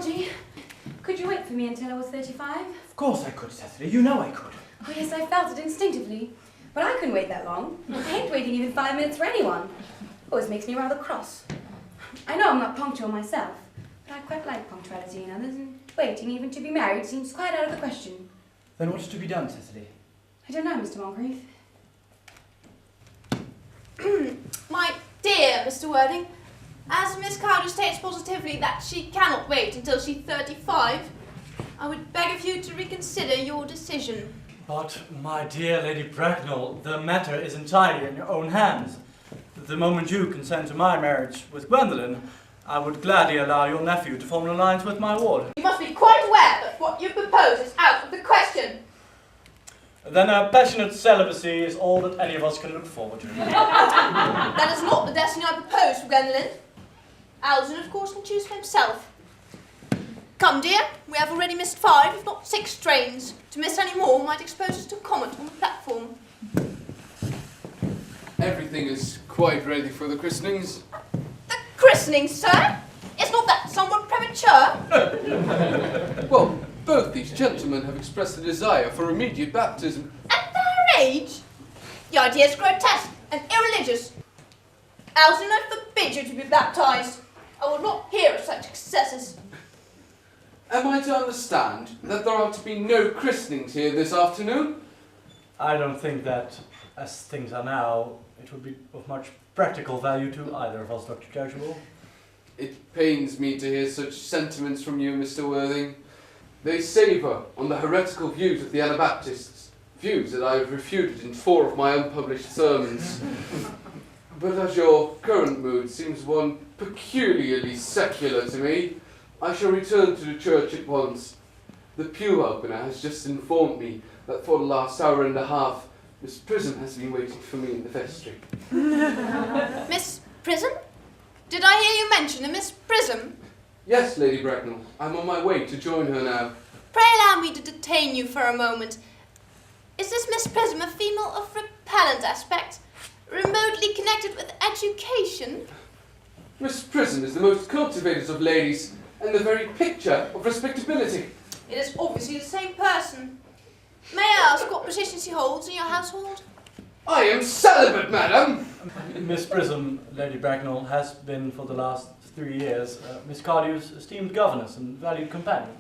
apology. Could you wait for me until I was 35? Of course I could, Cecily. You know I could. Oh yes, I felt it instinctively. But I couldn't wait that long. I hate waiting even 5 minutes for anyone. Always makes me rather cross. I know I'm not punctual myself, but I quite like punctuality in others, and waiting even to be married seems quite out of the question. Then what is to be done, Cecily? I don't know, Mr. Moncrieff. My dear Mr. Worthing, as Miss Cardew states positively that she cannot wait until she's 35, I would beg of you to reconsider your decision. But, my dear Lady Bracknell, the matter is entirely in your own hands. The moment you consent to my marriage with Gwendolen, I would gladly allow your nephew to form an alliance with my ward. You must be quite aware that what you propose is out of the question. Then a passionate celibacy is all that any of us can look forward to. That is not the destiny I propose for Gwendolen. Algernon, of course, can choose for himself. Come, dear, we have already missed 5, if not 6 trains. To miss any more might expose us to comment on the platform. Everything is quite ready for the christenings. The christening, sir? Is not that somewhat premature? Well, both these gentlemen have expressed a desire for immediate baptism. At their age? The idea is grotesque and irreligious. Algernon, I forbid you to be baptized. I will not hear of such excesses. Am I to understand that there are to be no christenings here this afternoon? I don't think that, as things are now, it would be of much practical value to either of us, Dr. Chasuble. It pains me to hear such sentiments from you, Mr. Worthing. They savour on the heretical views of the Anabaptists, views that I have refuted in 4 of my unpublished sermons. But as your current mood seems one peculiarly secular to me, I shall return to the church at once. The pew opener has just informed me that for the last hour and a half, Miss Prism has been waiting for me in the vestry. Miss Prism? Did I hear you mention a Miss Prism? Yes, Lady Bracknell. I'm on my way to join her now. Pray allow me to detain you for a moment. Is this Miss Prism a female of repellent aspect, remotely connected with education? Miss Prism is the most cultivated of ladies, and the very picture of respectability. It is obviously the same person. May I ask what position she holds in your household? I am celibate, madam! Miss Prism, Lady Bracknell, has been for the last 3 years Miss Cardew's esteemed governess and valued companion.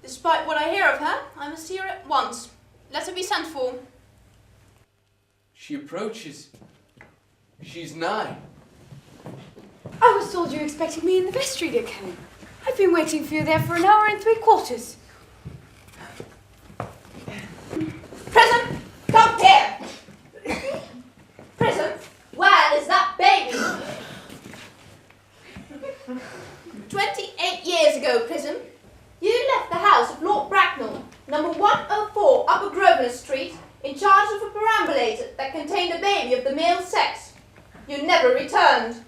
Despite what I hear of her, I must see her at once. Let her be sent for. She approaches. She's nigh. I was told you were expecting me in the vestry, dear Canon. I've been waiting for you there for 1 hour and 3/4. Prism, come here! Prism, where is that baby? 28 years ago, Prism, you left the house of Lord Bracknell, number 104 Upper Grosvenor Street, in charge of a perambulator that contained a baby of the male sex. You never returned.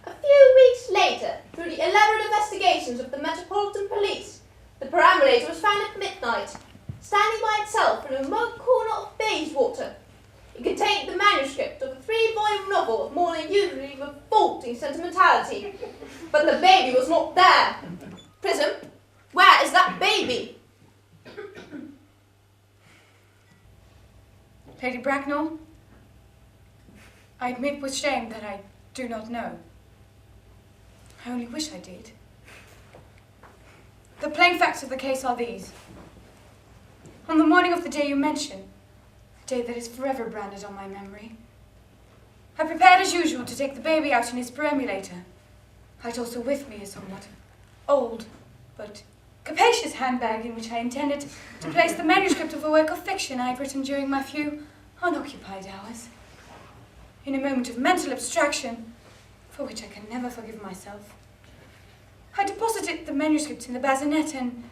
A few weeks later, through the elaborate investigations of the Metropolitan Police, the perambulator was found at midnight, standing by itself in a remote corner of Bayswater. It contained the manuscript of a 3-volume novel of more than usually revolting sentimentality. But the baby was not there. Prism, where is that baby? Lady Bracknell, I admit with shame that I do not know. I only wish I did. The plain facts of the case are these. On the morning of the day you mention, a day that is forever branded on my memory, I prepared as usual to take the baby out in his perambulator. I had also with me a somewhat old but capacious handbag in which I intended to place the manuscript of a work of fiction I had written during my few unoccupied hours. In a moment of mental abstraction, for which I can never forgive myself, I deposited the manuscript in the bassinet and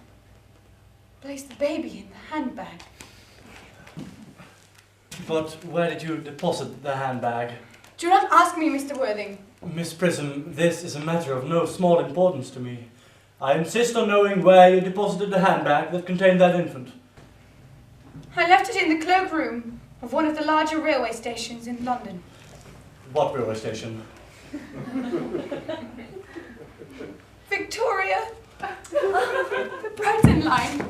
placed the baby in the handbag. But where did you deposit the handbag? Do not ask me, Mr. Worthing. Miss Prism, this is a matter of no small importance to me. I insist on knowing where you deposited the handbag that contained that infant. I left it in the cloakroom of one of the larger railway stations in London. What railway station? Victoria. Piet-Hein.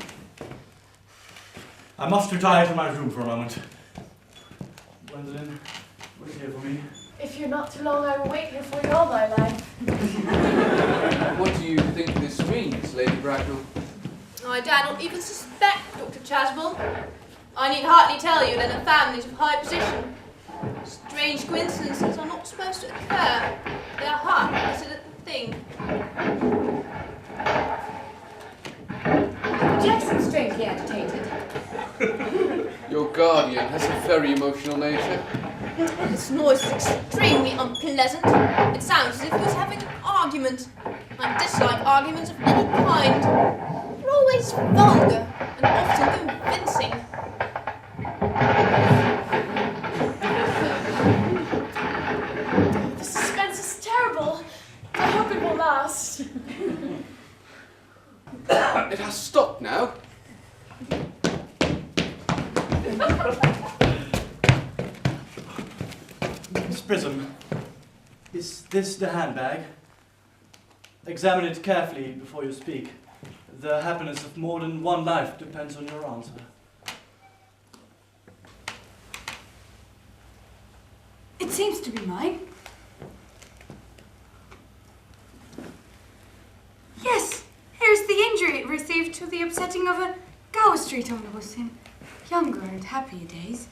I must retire to my room for a moment. Gwendolen, wait here for me. If you're not too long, I will wait here for you all my life. What do you think this means, Lady Bracknell? I dare not even suspect, Dr. Chasuble. I need hardly tell you that in families of high position, strange coincidences are not supposed to occur. They are hardly considered a thing. Jackson's strangely agitated. Your guardian has a very emotional nature. This noise is extremely unpleasant. It sounds as if he was having an argument. I dislike arguments of any kind. They're always vulgar and often convincing. The suspense is terrible. I hope it will last. It has stopped now. Miss Prism, is this the handbag? Examine it carefully before you speak. The happiness of more than one life depends on your answer. It seems to be mine. Yes, here's the injury it received to the upsetting of a Gower Street omnibus in younger and happier days.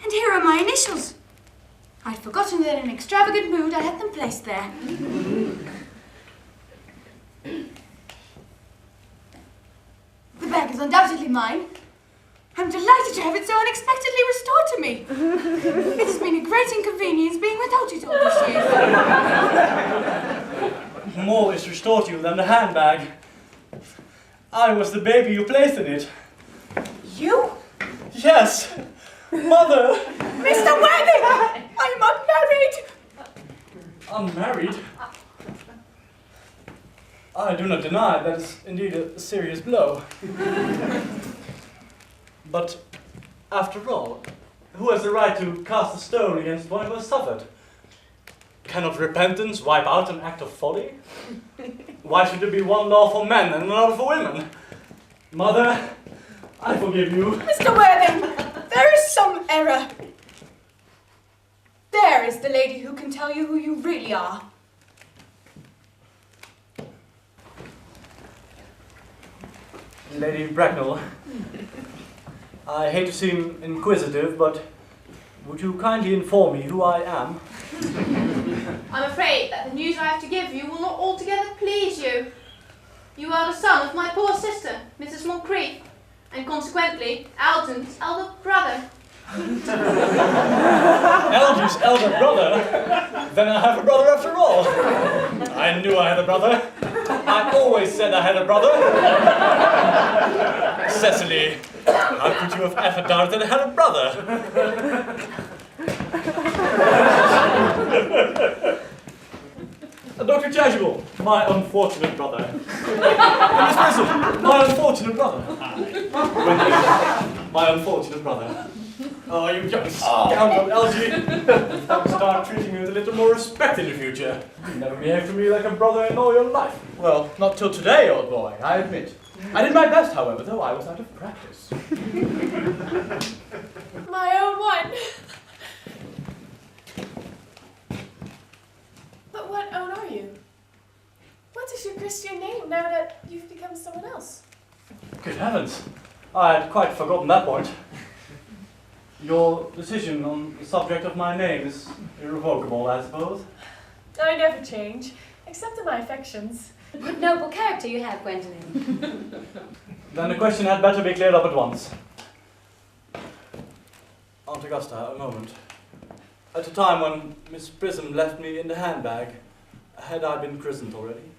And here are my initials. I'd forgotten that in an extravagant mood I had them placed there. The bag is undoubtedly mine. I'm delighted to have it so unexpectedly restored to me. It has been a great inconvenience being without it all these years. More is restored to you than the handbag. I was the baby you placed in it. You? Yes! Mother! Mr. Worthing! I am unmarried! Unmarried? I do not deny that is indeed a serious blow. But, after all, who has the right to cast a stone against one who has suffered? Cannot repentance wipe out an act of folly? Why should there be one law for men and another for women? Mother, I forgive you. Mr. Worthing, there is some error. There is the lady who can tell you who you really are. Lady Bracknell, I hate to seem inquisitive, but would you kindly inform me who I am? I'm afraid that the news I have to give you will not altogether please you. You are the son of my poor sister, Mrs. Moncrieff, and consequently, Alton's elder brother. Alton's elder brother? Then I have a brother after all. I knew I had a brother. I always said I had a brother. Cecily, how could you have ever doubted I had a brother? Dr. Chasuble, my unfortunate brother. Miss Prism, my unfortunate brother. Gwendolen, my unfortunate brother. Oh, you young scoundrel, Algie. Don't start treating me with a little more respect in the future. You never behaved to me like a brother in all your life. Well, not till today, old boy, I admit. I did my best, however, though I was out of practice. My own one. But what own are you? What is your Christian name now that you've become someone else? Good heavens, I had quite forgotten that point. Your decision on the subject of my name is irrevocable, I suppose. I never change, except in my affections. What noble character you have, Gwendolen. Then the question had better be cleared up at once. Aunt Augusta, a moment. At the time when Miss Prism left me in the handbag, had I been christened already?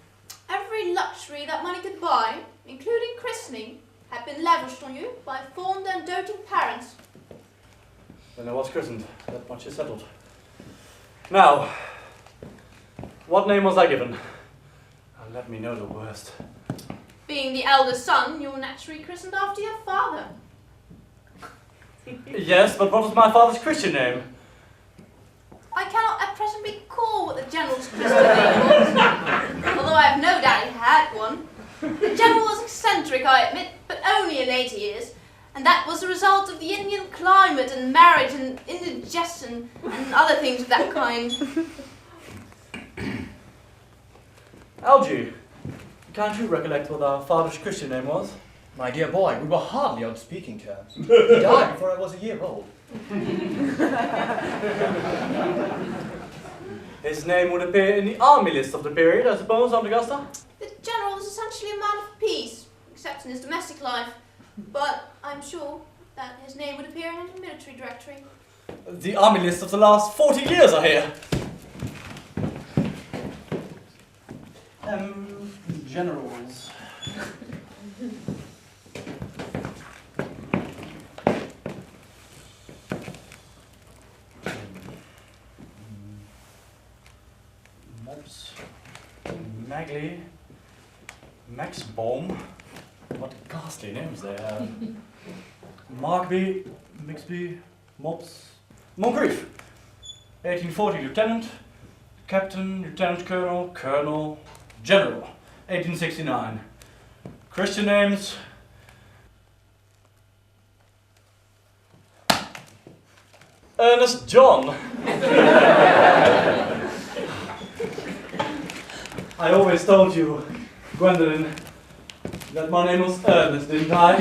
Every luxury that money could buy, including christening, had been lavished on you by fond and doting parents. Then I was christened. That much is settled. Now, what name was I given? Let me know the worst. Being the eldest son, you were naturally christened after your father. Yes, but what was my father's Christian name? I cannot at present recall what the general's Christian name was, although I have no doubt he had one. And that was the result of the Indian climate and marriage and indigestion and other things of that kind. Algy, can't you recollect what our father's Christian name was? My dear boy, we were hardly on speaking terms. He died before I was a year old. His name would appear in the army list of the period, I suppose, Aunt Augusta? The general was essentially a man of peace, except in his domestic life. But I'm sure that his name would appear in any military directory. The army list of the last 40 years, I hear. Generals. Mobs. Magley. Maxbaum. What ghastly names they have. Markby, Mixby, Mobs. Moncrieff. 1840 lieutenant, captain, lieutenant colonel, colonel, general. 1869. Christian names. Ernest John. I always told you, Gwendolen, that my name was Ernest, didn't I?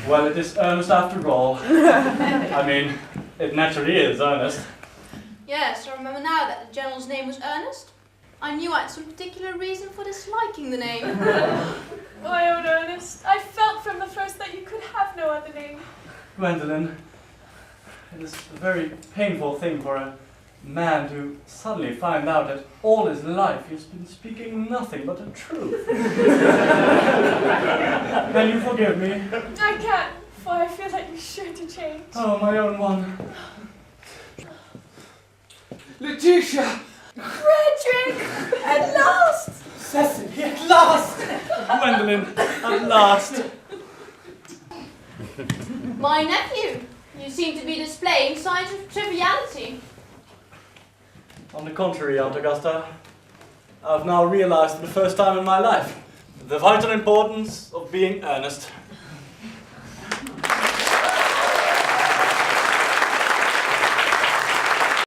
Well, it is Ernest after all. I mean, it naturally is Ernest. Yes, I remember now that the general's name was Ernest. I knew I had some particular reason for disliking the name. My own Ernest, I felt from the first that you could have no other name. Gwendolen, it is a very painful thing for a man to suddenly find out that all his life he has been speaking nothing but the truth. Can you forgive me? I can, for I feel like you're sure to change. Oh, my own one. Letitia! Frederick! At last! Cecily, at last! Gwendolen, at last! My nephew, you seem to be displaying signs of triviality. On the contrary, Aunt Augusta, I've now realized for the first time in my life the vital importance of being earnest.